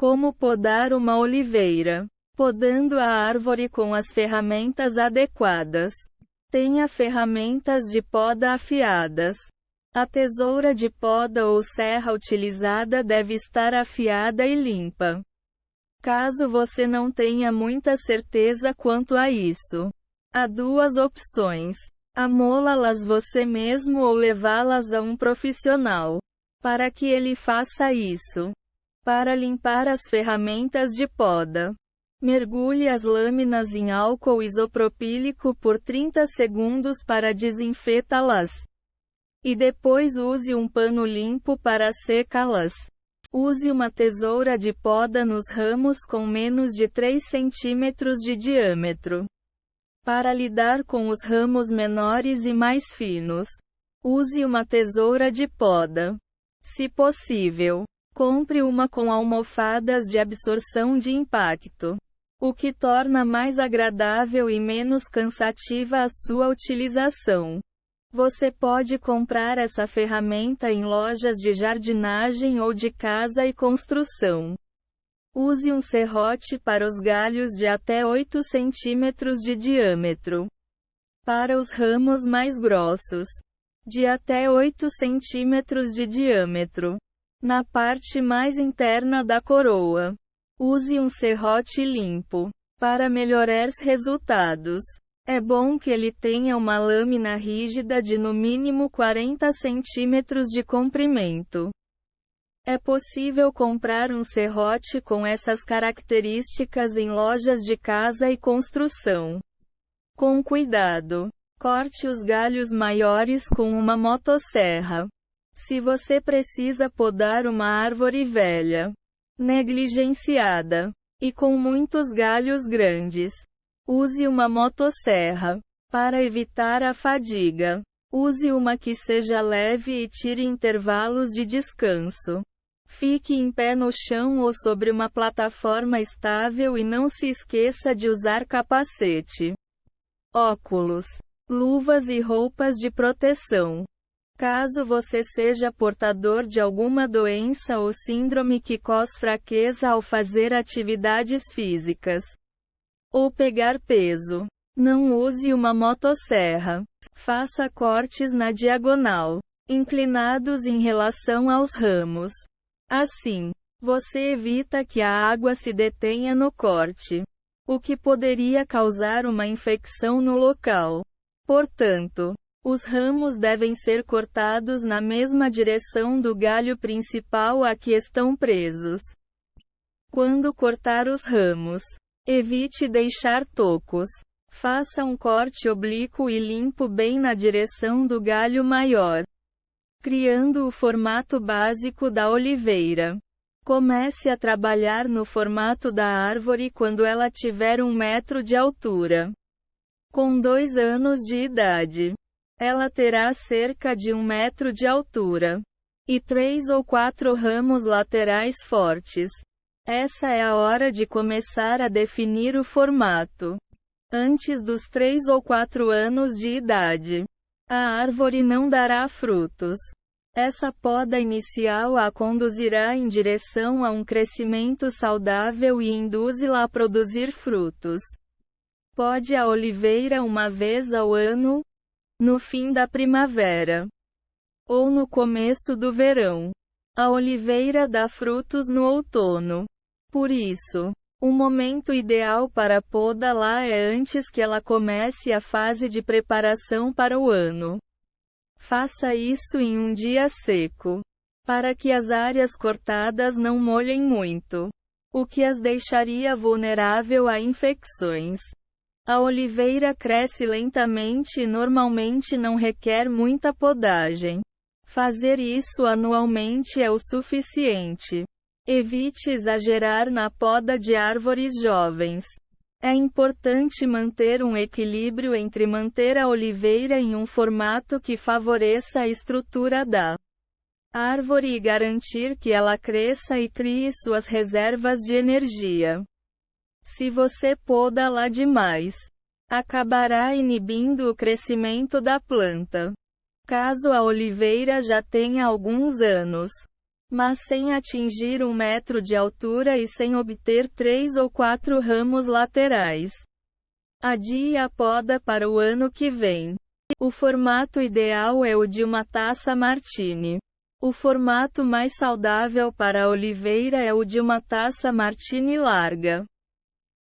Como podar uma oliveira? Podando a árvore com as ferramentas adequadas. Tenha ferramentas de poda afiadas. A tesoura de poda ou serra utilizada deve estar afiada e limpa. Caso você não tenha muita certeza quanto a isso, há duas opções: amolá-las você mesmo ou levá-las a um profissional, para que ele faça isso. Para limpar as ferramentas de poda, mergulhe as lâminas em álcool isopropílico por 30 segundos para desinfetá-las. E depois use um pano limpo para secá-las. Use uma tesoura de poda nos ramos com menos de 3 centímetros de diâmetro. Para lidar com os ramos menores e mais finos, use uma tesoura de poda. Se possível, compre uma com almofadas de absorção de impacto, o que torna mais agradável e menos cansativa a sua utilização. Você pode comprar essa ferramenta em lojas de jardinagem ou de casa e construção. Use um serrote para os galhos de até 8 centímetros de diâmetro. Para os ramos mais grossos, de até 8 centímetros de diâmetro, na parte mais interna da coroa, use um serrote limpo. Para melhores resultados, é bom que ele tenha uma lâmina rígida de no mínimo 40 centímetros de comprimento. É possível comprar um serrote com essas características em lojas de casa e construção. Com cuidado, corte os galhos maiores com uma motosserra. Se você precisa podar uma árvore velha, negligenciada e com muitos galhos grandes, use uma motosserra. Para evitar a fadiga, use uma que seja leve e tire intervalos de descanso. Fique em pé no chão ou sobre uma plataforma estável e não se esqueça de usar capacete, óculos, luvas e roupas de proteção. Caso você seja portador de alguma doença ou síndrome que cause fraqueza ao fazer atividades físicas ou pegar peso, não use uma motosserra. Faça cortes na diagonal, inclinados em relação aos ramos. Assim, você evita que a água se detenha no corte, o que poderia causar uma infecção no local. Portanto, os ramos devem ser cortados na mesma direção do galho principal a que estão presos. Quando cortar os ramos, evite deixar tocos. Faça um corte oblíquo e limpo bem na direção do galho maior, criando o formato básico da oliveira. Comece a trabalhar no formato da árvore quando ela tiver 1 metro de altura. Com 2 anos de idade, ela terá cerca de 1 metro de altura e 3 ou 4 ramos laterais fortes. Essa é a hora de começar a definir o formato. Antes dos 3 ou 4 anos de idade, a árvore não dará frutos. Essa poda inicial a conduzirá em direção a um crescimento saudável e induzi-la a produzir frutos. Pode a oliveira uma vez ao ano, no fim da primavera, ou no começo do verão. A oliveira dá frutos no outono. Por isso, o momento ideal para podá-la é antes que ela comece a fase de preparação para o ano. Faça isso em um dia seco, para que as áreas cortadas não molhem muito, o que as deixaria vulnerável a infecções. A oliveira cresce lentamente e normalmente não requer muita podagem. Fazer isso anualmente é o suficiente. Evite exagerar na poda de árvores jovens. É importante manter um equilíbrio entre manter a oliveira em um formato que favoreça a estrutura da árvore e garantir que ela cresça e crie suas reservas de energia. Se você podá-la demais, acabará inibindo o crescimento da planta. Caso a oliveira já tenha alguns anos, mas sem atingir 1 metro de altura e sem obter 3 ou 4 ramos laterais. Adie a poda para o ano que vem. O formato ideal é o de uma taça Martini. O formato mais saudável para a oliveira é o de uma taça Martini larga,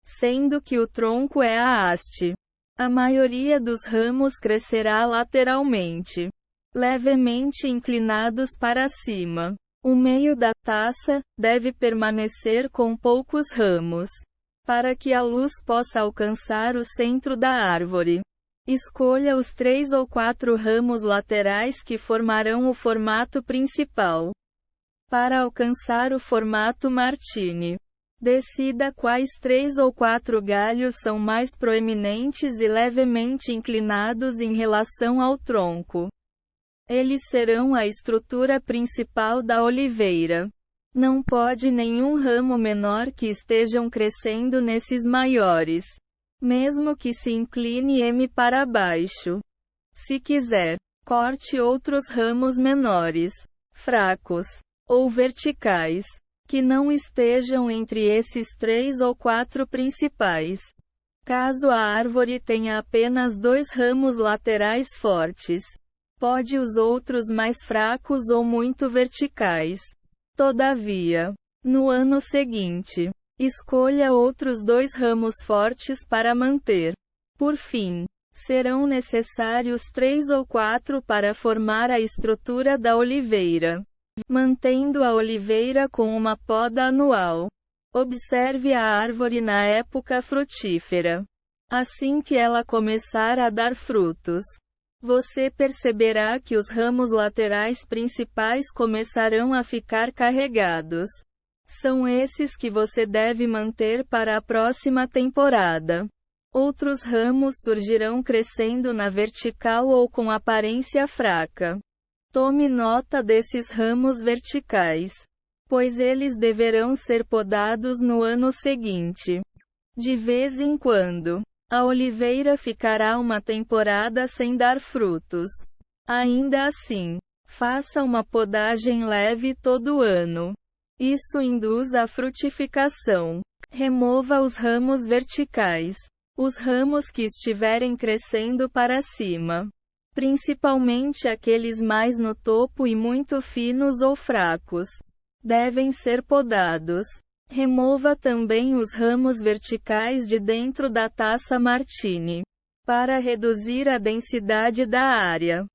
sendo que o tronco é a haste. A maioria dos ramos crescerá lateralmente, levemente inclinados para cima. O meio da taça deve permanecer com poucos ramos, para que a luz possa alcançar o centro da árvore. Escolha os 3 ou 4 ramos laterais que formarão o formato principal. Para alcançar o formato Martini, decida quais 3 ou 4 galhos são mais proeminentes e levemente inclinados em relação ao tronco. Eles serão a estrutura principal da oliveira. Não pode nenhum ramo menor que estejam crescendo nesses maiores, mesmo que se incline para baixo. Se quiser, corte outros ramos menores, fracos ou verticais, que não estejam entre esses 3 ou 4 principais. Caso a árvore tenha apenas 2 ramos laterais fortes, pode os outros mais fracos ou muito verticais. Todavia, no ano seguinte, escolha outros 2 ramos fortes para manter. Por fim, serão necessários 3 ou 4 para formar a estrutura da oliveira, mantendo a oliveira com uma poda anual. Observe a árvore na época frutífera. Assim que ela começar a dar frutos, você perceberá que os ramos laterais principais começarão a ficar carregados. São esses que você deve manter para a próxima temporada. Outros ramos surgirão crescendo na vertical ou com aparência fraca. Tome nota desses ramos verticais, pois eles deverão ser podados no ano seguinte. De vez em quando, a oliveira ficará uma temporada sem dar frutos. Ainda assim, faça uma podagem leve todo ano. Isso induz a frutificação. Remova os ramos verticais, os ramos que estiverem crescendo para cima, principalmente aqueles mais no topo e muito finos ou fracos, devem ser podados. Remova também os ramos verticais de dentro da taça Martini, para reduzir a densidade da área.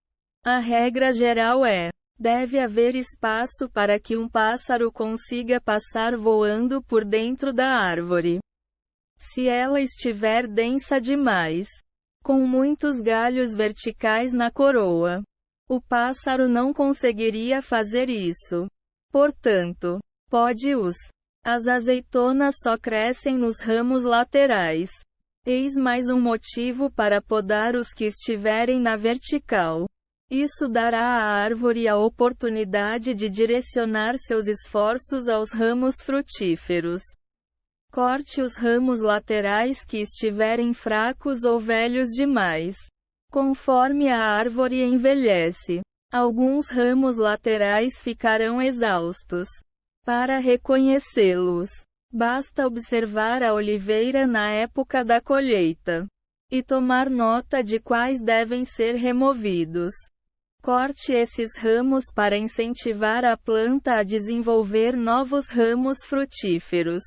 A regra geral é: deve haver espaço para que um pássaro consiga passar voando por dentro da árvore. Se ela estiver densa demais, com muitos galhos verticais na coroa, o pássaro não conseguiria fazer isso. Portanto, pode-os. As azeitonas só crescem nos ramos laterais. Eis mais um motivo para podar os que estiverem na vertical. Isso dará à árvore a oportunidade de direcionar seus esforços aos ramos frutíferos. Corte os ramos laterais que estiverem fracos ou velhos demais. Conforme a árvore envelhece, alguns ramos laterais ficarão exaustos. Para reconhecê-los, basta observar a oliveira na época da colheita e tomar nota de quais devem ser removidos. Corte esses ramos para incentivar a planta a desenvolver novos ramos frutíferos.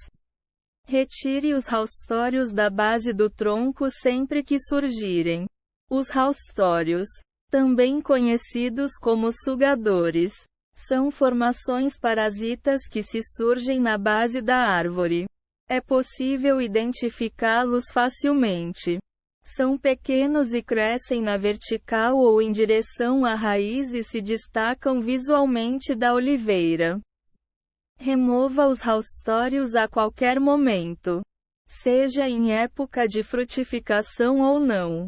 Retire os raustórios da base do tronco sempre que surgirem. Os raustórios, também conhecidos como sugadores, são formações parasitas que se surgem na base da árvore. É possível identificá-los facilmente. São pequenos e crescem na vertical ou em direção à raiz e se destacam visualmente da oliveira. Remova os raustórios a qualquer momento, seja em época de frutificação ou não.